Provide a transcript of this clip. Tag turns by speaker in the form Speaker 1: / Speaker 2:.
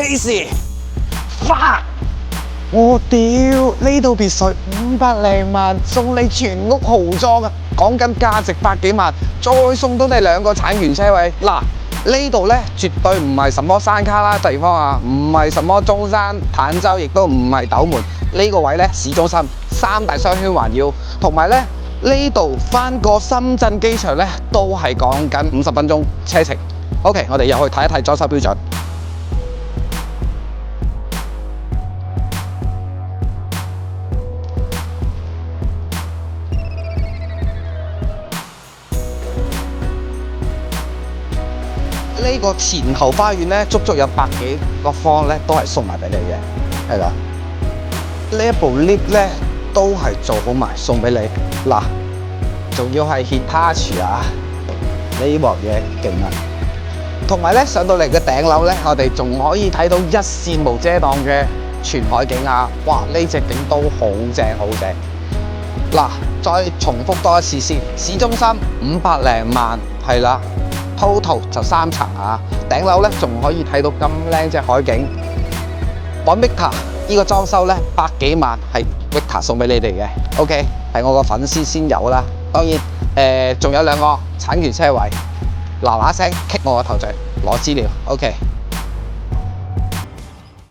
Speaker 1: crazy， fuck！ 我屌呢度別墅500零萬，送你全屋豪裝啊！講緊價值100幾萬，再送到你2個產權車位。嗱，呢度呢絕對唔係什麼山卡拉地方啊，唔係什麼中山、坦洲，亦都唔係斗門。呢個位呢，市中心3大商圈環繞，同埋呢度返個深圳機場呢，都係講緊50分鐘車程。OK， 我哋又去睇一睇裝修標準。呢個前後花園呢，足足有100幾個方呢，都係送埋俾你嘅，係啦。呢一部 lift 呢，都係做好埋送俾你。嗱，仲要係 Hitachi 啊，呢鑊嘢勁啊！同埋呢，上到嚟嘅頂樓呢，我哋仲可以睇到一線無遮擋嘅全海景啊！哇，呢隻景都好正好正。嗱，再重複多一次先，市中心500零萬，係啦。total 就3層啊，頂樓咧仲可以睇到咁靚隻海景。揾 Victor 呢個裝修咧100幾萬係 Victor 送俾你哋嘅 ，OK 係我個粉絲先有啦。當然仲有2個產權車位，嗱嗱聲棘我個頭像攞資料 ，OK。